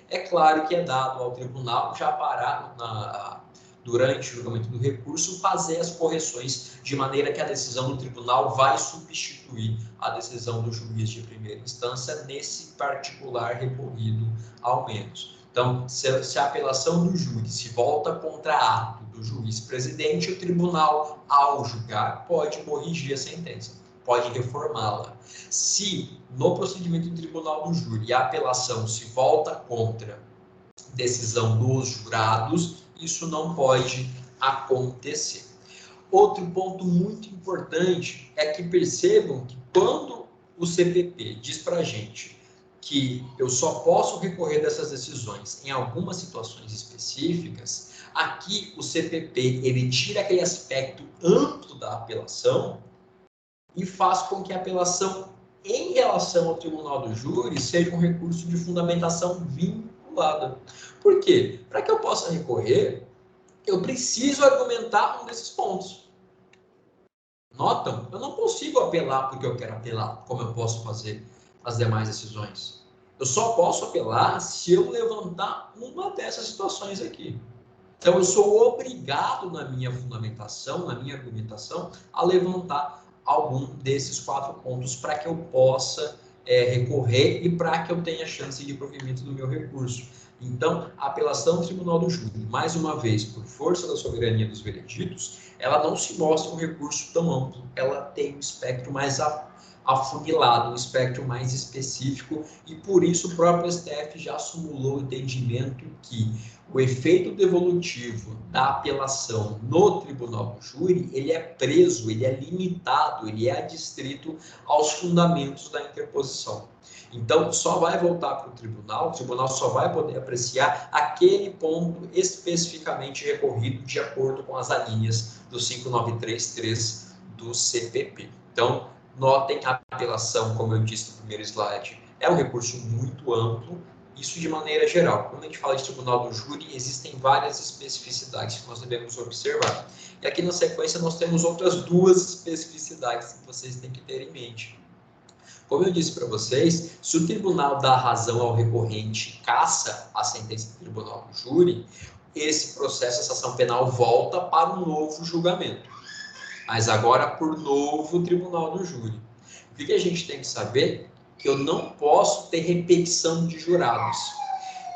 é claro que é dado ao tribunal já parar durante o julgamento do recurso, fazer as correções de maneira que a decisão do tribunal vai substituir a decisão do juiz de primeira instância nesse particular recorrido ao menos. Então, se a apelação do júri se volta contra ato do juiz-presidente, o tribunal, ao julgar, pode corrigir a sentença, pode reformá-la. Se, no procedimento do tribunal do júri, a apelação se volta contra decisão dos jurados, isso não pode acontecer. Outro ponto muito importante é que percebam que quando o CPP diz para a gente que eu só posso recorrer dessas decisões em algumas situações específicas, aqui o CPP ele tira aquele aspecto amplo da apelação e faz com que a apelação em relação ao tribunal do júri seja um recurso de fundamentação vinculada. Por quê? Para que eu possa recorrer, eu preciso argumentar um desses pontos. Notam? Eu não consigo apelar porque eu quero apelar, como eu posso fazer as demais decisões. Eu só posso apelar se eu levantar uma dessas situações aqui. Então, eu sou obrigado, na minha fundamentação, na minha argumentação, a levantar algum desses 4 pontos para que eu possa recorrer e para que eu tenha chance de provimento do meu recurso. Então, a apelação do Tribunal do Júri, mais uma vez, por força da soberania dos vereditos, ela não se mostra um recurso tão amplo, ela tem um espectro mais afunilado, um espectro mais específico, e por isso o próprio STF já sumulou o entendimento que o efeito devolutivo da apelação no Tribunal do Júri, ele é preso, ele é limitado, ele é adstrito aos fundamentos da interposição. Então, só vai voltar para o tribunal só vai poder apreciar aquele ponto especificamente recorrido de acordo com as alíneas do 5933 do CPP. Então, notem a apelação, como eu disse no primeiro slide, é um recurso muito amplo, isso de maneira geral. Quando a gente fala de Tribunal do Júri, existem várias especificidades que nós devemos observar. E aqui na sequência nós temos outras duas especificidades que vocês têm que ter em mente. Como eu disse para vocês, se o tribunal dá razão ao recorrente e caça a sentença do Tribunal do Júri, esse processo, essa ação penal volta para um novo julgamento, mas agora por novo Tribunal do Júri. O que a gente tem que saber? Que eu não posso ter repetição de jurados.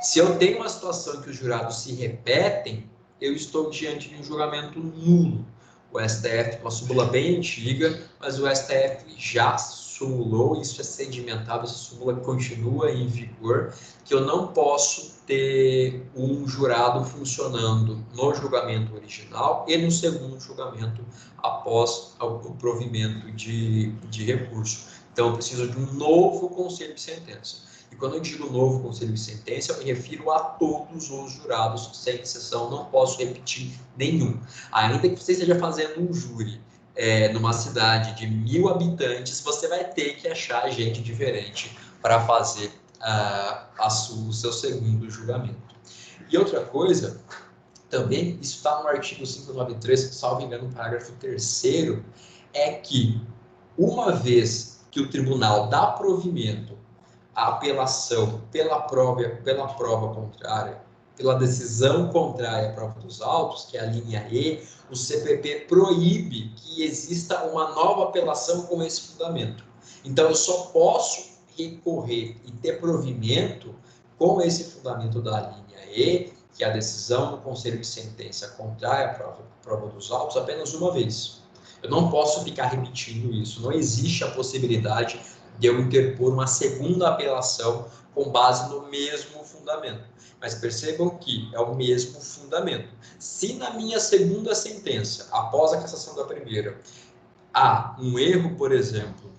Se eu tenho uma situação em que os jurados se repetem, eu estou diante de um julgamento nulo. O STF, uma súmula bem antiga, mas o STF já sumulou, isso é sedimentado, essa súmula continua em vigor, que eu não posso ter um jurado funcionando no julgamento original e no segundo julgamento após o provimento de recurso. Então, eu preciso de um novo conselho de sentença. E quando eu digo novo conselho de sentença, eu me refiro a todos os jurados, sem exceção, não posso repetir nenhum. Ainda que você esteja fazendo um júri numa cidade de 1000 habitantes, você vai ter que achar gente diferente para fazer o seu segundo julgamento. E outra coisa, também, isso está no artigo 593, salvo engano, no parágrafo 3º, é que uma vez que o tribunal dá provimento à apelação pela prova contrária, pela decisão contrária à prova dos autos, que é a linha E, o CPP proíbe que exista uma nova apelação com esse fundamento. Então, eu só posso recorrer e ter provimento com esse fundamento da linha E, que é a decisão do Conselho de Sentença contrária à prova dos autos, apenas uma vez. Eu não posso ficar repetindo isso. Não existe a possibilidade de eu interpor uma segunda apelação com base no mesmo fundamento. Mas percebam que é o mesmo fundamento. Se na minha segunda sentença, após a cassação da primeira, há um erro, por exemplo,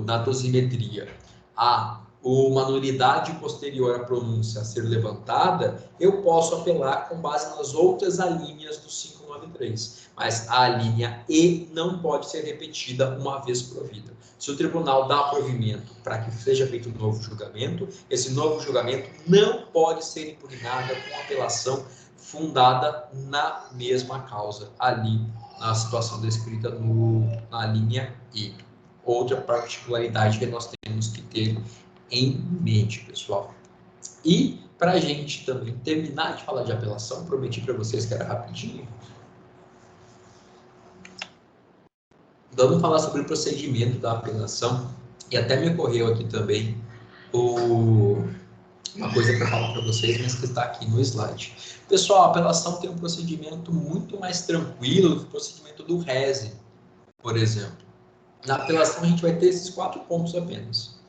na dosimetria, há uma nulidade posterior à pronúncia a ser levantada, eu posso apelar com base nas outras alíneas do 593. Mas a linha E não pode ser repetida uma vez provida. Se o tribunal dá provimento para que seja feito um novo julgamento, esse novo julgamento não pode ser impugnado com apelação fundada na mesma causa, ali na situação descrita na linha E. Outra particularidade que nós temos que ter em mente, pessoal. E, para a gente também terminar de falar de apelação, prometi para vocês que era rapidinho. Vamos falar sobre o procedimento da apelação. E até me ocorreu aqui também uma coisa para falar para vocês, mas que está aqui no slide. Pessoal, a apelação tem um procedimento muito mais tranquilo do que o procedimento do rese, por exemplo. Na apelação, a gente vai ter esses 4 pontos apenas.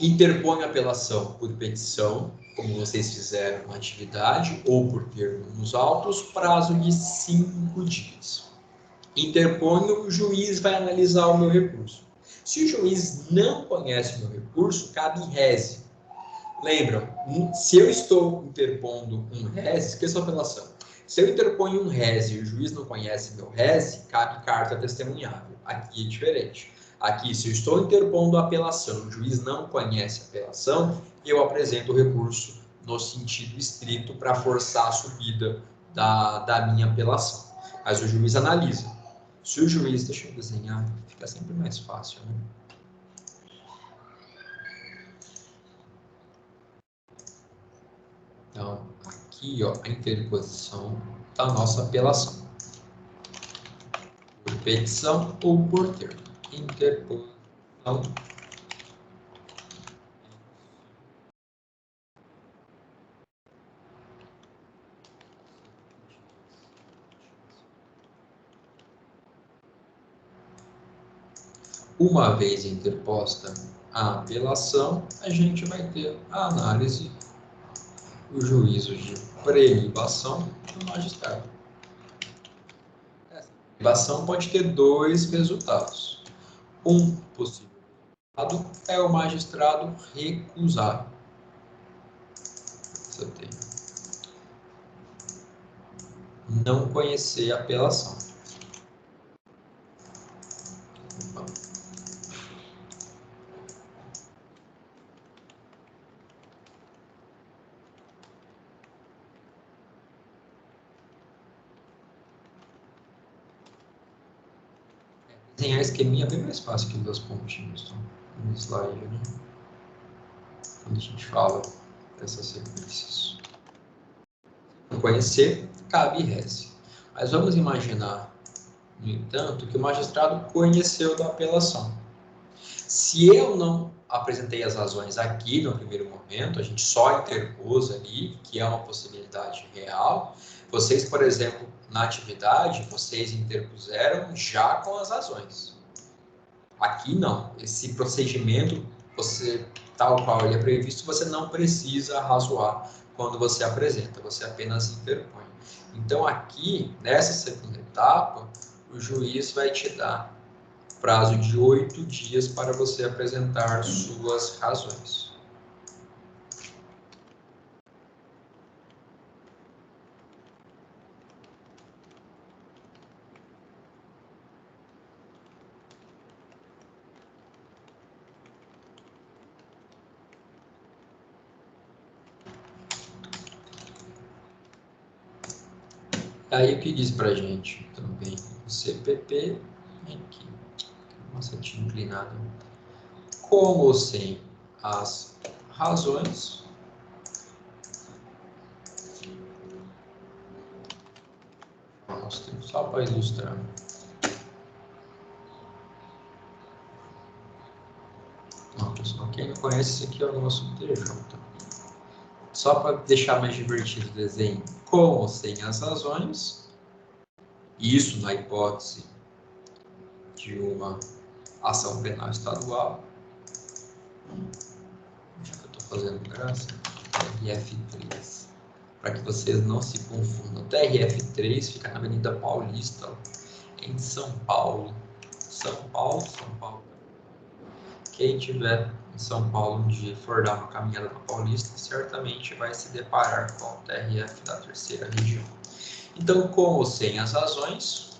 Interpõe a apelação por petição, como vocês fizeram na atividade, ou por termo nos autos, prazo de 5 dias. Interpõe, o juiz vai analisar o meu recurso. Se o juiz não conhece o meu recurso, cabe rese. Lembram, se eu estou interpondo um rese, esqueça a apelação. Se eu interponho um rese e o juiz não conhece meu rese, cabe carta testemunhável. Aqui é diferente. Aqui, se eu estou interpondo a apelação, o juiz não conhece a apelação, eu apresento o recurso no sentido estrito para forçar a subida da minha apelação. Mas o juiz analisa. Se o juiz, deixa eu desenhar, fica sempre mais fácil, né? Então, aqui, ó, a interposição da nossa apelação. Por petição ou por termo. Interpor Uma vez interposta a apelação, a gente vai ter a análise, o juízo de prelibação do magistrado. Essa prelibação pode ter dois resultados. Um possível resultado é o magistrado recusar. Você tem não conhecer a apelação. Desenhar esqueminha é bem mais fácil que das pontinhas, tá? No slide, né? Quando a gente fala dessas sequências. Não conhecer, cabe reze. Mas vamos imaginar, no entanto, que o magistrado conheceu da apelação. Se eu não apresentei as razões aqui no primeiro momento, a gente só interpôs ali, que é uma possibilidade real. Vocês, por exemplo, na atividade, vocês interpuseram já com as razões. Aqui não. Esse procedimento, você, tal qual ele é previsto, você não precisa razoar quando você apresenta, você apenas interpõe. Então, aqui, nessa segunda etapa, o juiz vai te dar prazo de 8 dias para você apresentar suas razões. Aí o que diz pra gente também? O CPP, aqui, uma setinha inclinada. Com ou sem as razões, só para ilustrar. Não, pessoal, quem não conhece, esse aqui é o nosso TJ. Só para deixar mais divertido o desenho, com ou sem as razões, isso na hipótese de uma ação penal estadual. Onde que eu estou fazendo graça? TRF3. Para que vocês não se confundam. O TRF3 fica na Avenida Paulista, em São Paulo. São Paulo. Quem tiver em São Paulo um dia for dar uma caminhada na Paulista, certamente vai se deparar com o TRF da terceira região. Então, com ou sem as razões,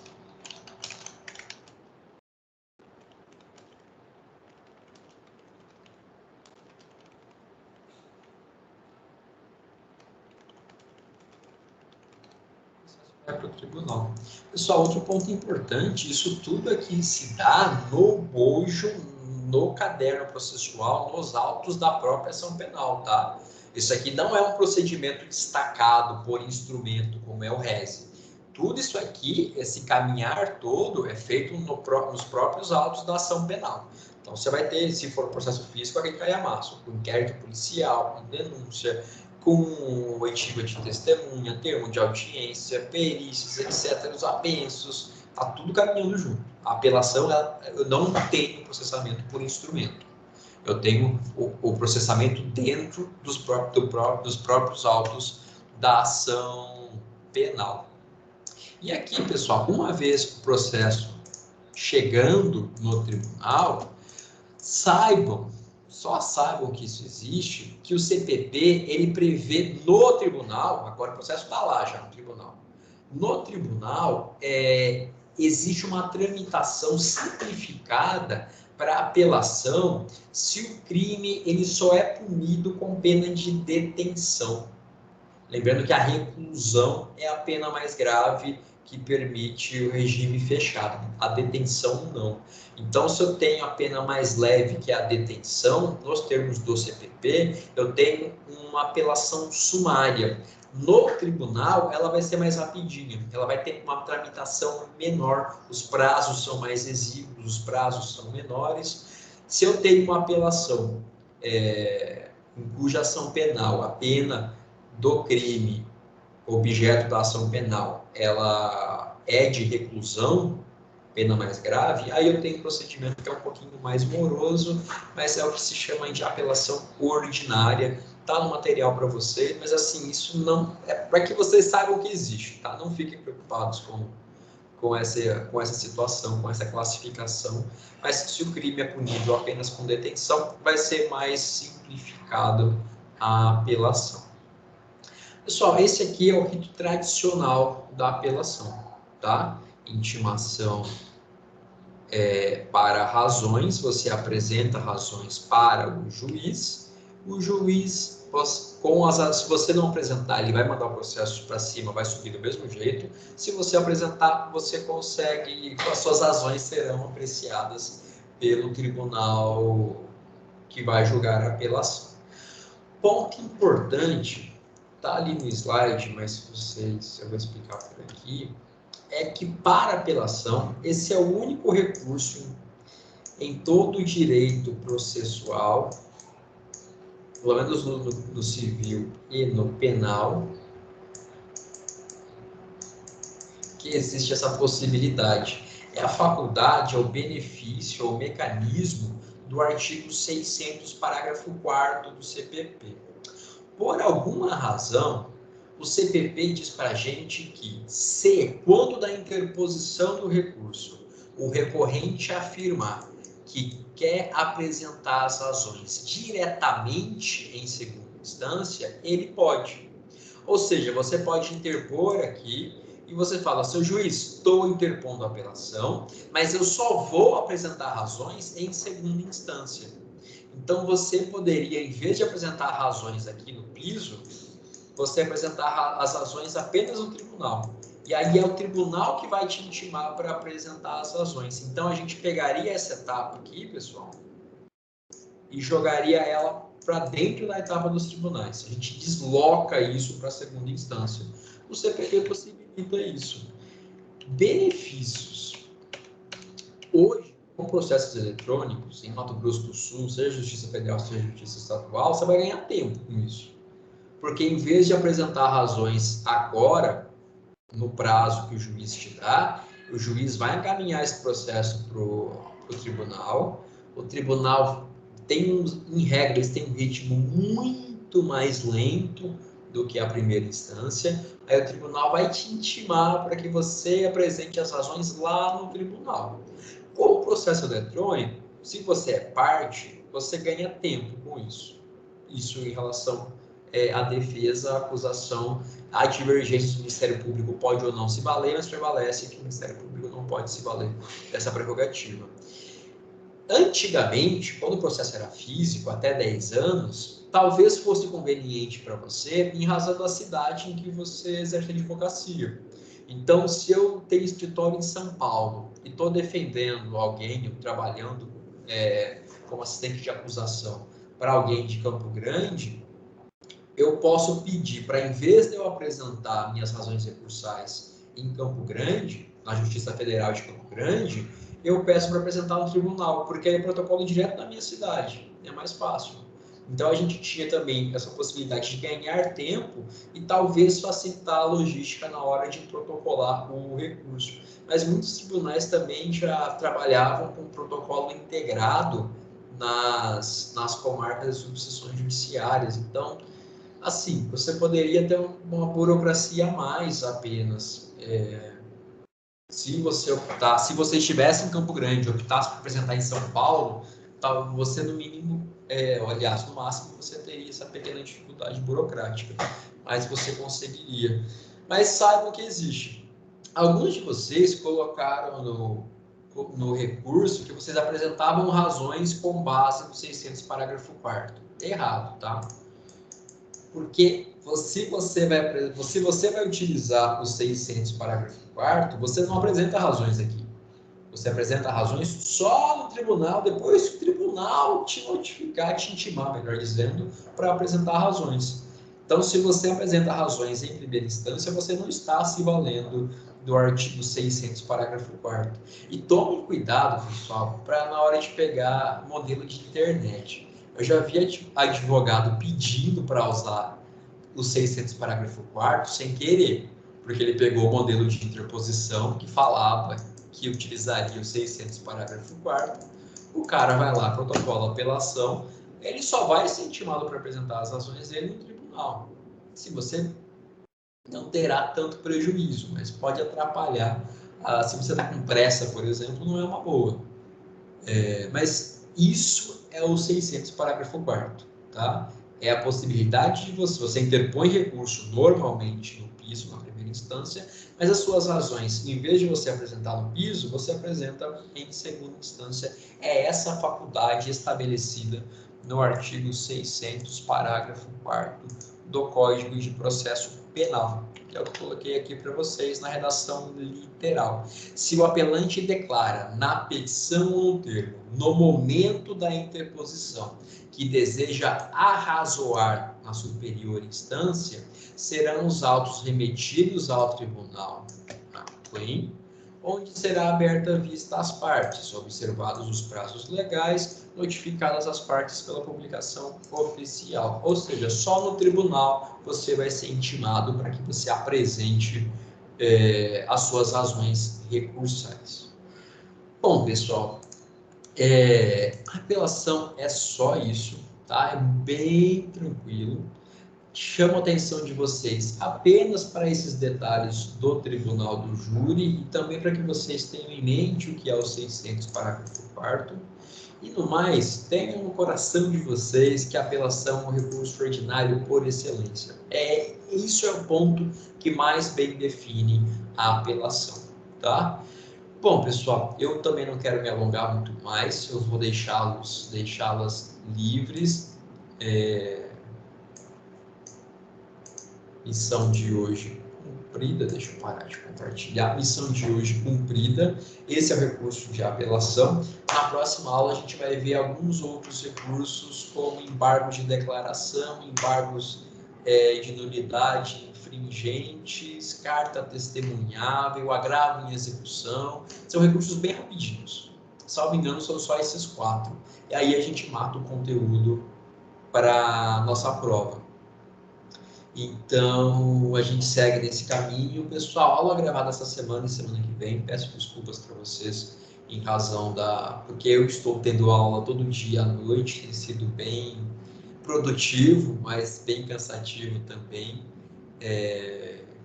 vai para o tribunal. Pessoal, outro ponto importante, isso tudo aqui se dá no bojo, no caderno processual, nos autos da própria ação penal, tá? Isso aqui não é um procedimento destacado por instrumento, como é o RESE. Tudo isso aqui, esse caminhar todo, é feito nos próprios autos da ação penal. Então, você vai ter, se for processo físico, aquele calhamaço, com inquérito policial, com denúncia, com oitiva de testemunha, termo de audiência, perícias, etc., os apensos, tá tudo caminhando junto. A apelação, eu não tenho processamento por instrumento. Eu tenho o processamento dentro dos próprios autos da ação penal. E aqui, pessoal, uma vez o processo chegando no tribunal, só saibam que isso existe, que o CPP, ele prevê no tribunal, agora o processo está lá já no tribunal, existe uma tramitação simplificada para apelação se o crime ele só é punido com pena de detenção. Lembrando que a reclusão é a pena mais grave que permite o regime fechado. A detenção não. Então, se eu tenho a pena mais leve, que é a detenção, nos termos do CPP, eu tenho uma apelação sumária. No tribunal, ela vai ser mais rapidinha, ela vai ter uma tramitação menor, os prazos são mais exíguos, os prazos são menores, Se eu tenho uma apelação em cuja ação penal, a pena do crime, objeto da ação penal, ela é de reclusão, pena mais grave, aí eu tenho um procedimento que é um pouquinho mais moroso, mas é o que se chama de apelação ordinária. Tá no material para você, mas assim, isso não é para que vocês saibam que existe, tá? Não fiquem preocupados com essa situação, com essa classificação, mas se o crime é punível apenas com detenção, vai ser mais simplificado a apelação. Pessoal, esse aqui é o rito tradicional da apelação, tá? Intimação para razões, você apresenta razões para o juiz se você não apresentar, ele vai mandar o processo para cima, vai subir do mesmo jeito. Se você apresentar, você consegue, as suas razões serão apreciadas pelo tribunal que vai julgar a apelação. Ponto importante, tá ali no slide, mas eu vou explicar por aqui, é que para apelação, esse é o único recurso em todo o direito processual, pelo menos no civil e no penal, que existe essa possibilidade. É a faculdade, é o benefício, é o mecanismo do artigo 600, parágrafo 4º do CPP. Por alguma razão, o CPP diz para a gente que quando da interposição do recurso, o recorrente afirmar que quer apresentar as razões diretamente em segunda instância, ele pode. Ou seja, você pode interpor aqui e você fala, seu juiz, estou interpondo a apelação, mas eu só vou apresentar razões em segunda instância. Então, você poderia, em vez de apresentar razões aqui no piso, você apresentar as razões apenas no tribunal. E aí é o tribunal que vai te intimar para apresentar as razões. Então, a gente pegaria essa etapa aqui, pessoal, e jogaria ela para dentro da etapa dos tribunais. A gente desloca isso para a segunda instância. O CPP possibilita isso. Benefícios. Hoje, com processos eletrônicos, em Mato Grosso do Sul, seja Justiça Federal, seja Justiça Estadual, você vai ganhar tempo com isso. Porque em vez de apresentar razões agora, no prazo que o juiz te dá, o juiz vai encaminhar esse processo para o tribunal. O tribunal em regra, eles têm um ritmo muito mais lento do que a primeira instância. Aí o tribunal vai te intimar para que você apresente as razões lá no tribunal. Com o processo eletrônico, se você é parte, você ganha tempo com isso. Isso em relação à defesa, à acusação, a divergência do Ministério Público pode ou não se valer, mas prevalece que o Ministério Público não pode se valer dessa prerrogativa. Antigamente, quando o processo era físico, até 10 anos, talvez fosse conveniente para você em razão da cidade em que você exerce a advocacia. Então, se eu tenho escritório em São Paulo e estou defendendo alguém, trabalhando como assistente de acusação para alguém de Campo Grande, eu posso pedir para, em vez de eu apresentar minhas razões recursais em Campo Grande, na Justiça Federal de Campo Grande, eu peço para apresentar no tribunal, porque é protocolo direto da minha cidade, é mais fácil. Então, a gente tinha também essa possibilidade de ganhar tempo e talvez facilitar a logística na hora de protocolar o recurso. Mas muitos tribunais também já trabalhavam com protocolo integrado nas comarcas e subseções judiciárias. Então, assim, você poderia ter uma burocracia a mais apenas. Se você estivesse em Campo Grande e optasse por apresentar em São Paulo, você no mínimo, aliás, no máximo, você teria essa pequena dificuldade burocrática, mas você conseguiria. Mas saibam que existe. Alguns de vocês colocaram no recurso que vocês apresentavam razões com base no 600, parágrafo 4º. Errado, tá? Porque se você vai utilizar o 600, parágrafo 4º, você não apresenta razões aqui. Você apresenta razões só no tribunal, depois que o tribunal te notificar, te intimar, melhor dizendo, para apresentar razões. Então, se você apresenta razões em primeira instância, você não está se valendo do artigo 600, parágrafo 4º. E tomem cuidado, pessoal, para na hora de pegar modelo de internet. Eu já vi advogado pedindo para usar o 600, parágrafo 4º sem querer, porque ele pegou o modelo de interposição que falava que utilizaria o 600, parágrafo 4º. O cara vai lá, protocola a apelação, ele só vai ser intimado para apresentar as ações dele no tribunal. Se você não terá tanto prejuízo, mas pode atrapalhar. Se você está com pressa, por exemplo, não é uma boa. Mas isso é o 600, parágrafo 4º, tá? É a possibilidade de você interpõe recurso normalmente no piso, na primeira instância, mas as suas razões, em vez de você apresentar no piso, você apresenta em segunda instância. É essa faculdade estabelecida no artigo 600, parágrafo 4º do Código de Processo Penal, que é o que eu coloquei aqui para vocês na redação literal. Se o apelante declara na petição ou no termo, no momento da interposição, que deseja arrazoar na superior instância, serão os autos remetidos ao tribunal, onde será aberta a vista às partes, observados os prazos legais, notificadas as partes pela publicação oficial. Ou seja, só no tribunal você vai ser intimado para que você apresente as suas razões recursais. Bom, pessoal, a apelação é só isso, tá? É bem tranquilo. Chamo a atenção de vocês apenas para esses detalhes do tribunal do júri e também para que vocês tenham em mente o que é o 600, parágrafo 4º. E no mais, tenham no coração de vocês que a apelação é um recurso ordinário por excelência. Isso é o ponto que mais bem define a apelação, tá? Bom, pessoal, eu também não quero me alongar muito mais, eu vou deixá-las livres. Missão de hoje cumprida, deixa eu parar de compartilhar, missão de hoje cumprida, esse é o recurso de apelação. Na próxima aula a gente vai ver alguns outros recursos, como embargos de declaração, embargos de nulidade infringentes, carta testemunhável, agravo em execução, são recursos bem rapidinhos, salvo engano são só esses 4, e aí a gente mata o conteúdo para a nossa prova. Então, a gente segue nesse caminho. Pessoal, aula gravada essa semana e semana que vem. Peço desculpas para vocês em razão porque eu estou tendo aula todo dia à noite. Tem sido bem produtivo, mas bem cansativo também.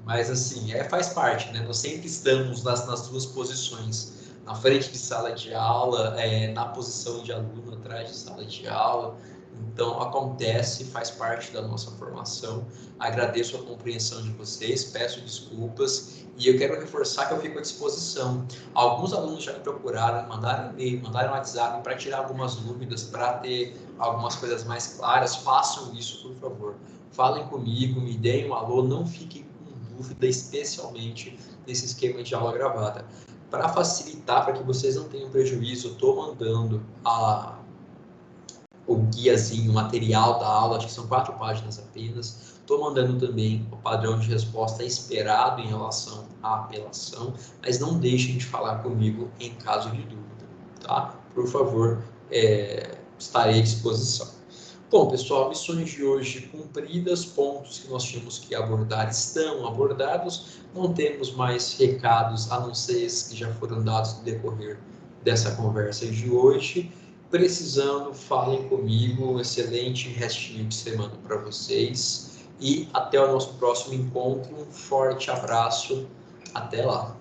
Mas, assim, faz parte, né? Nós sempre estamos nas duas posições. Na frente de sala de aula, na posição de aluno atrás de sala de aula. Então, acontece, faz parte da nossa formação. Agradeço a compreensão de vocês, peço desculpas e eu quero reforçar que eu fico à disposição. Alguns alunos já me procuraram, mandaram e-mail, mandaram WhatsApp para tirar algumas dúvidas, para ter algumas coisas mais claras. Façam isso, por favor. Falem comigo, me deem um alô, não fiquem com dúvida, especialmente nesse esquema de aula gravada. Para facilitar, para que vocês não tenham prejuízo, eu estou mandando o guiazinho, o material da aula, acho que são 4 páginas apenas. Estou mandando também o padrão de resposta esperado em relação à apelação, mas não deixem de falar comigo em caso de dúvida, tá? Por favor, estarei à disposição. Bom, pessoal, missões de hoje cumpridas, pontos que nós tínhamos que abordar estão abordados, não temos mais recados, a não ser esses que já foram dados no decorrer dessa conversa de hoje. Precisando, falem comigo. Um excelente restinho de semana para vocês e até o nosso próximo encontro. Um forte abraço, até lá.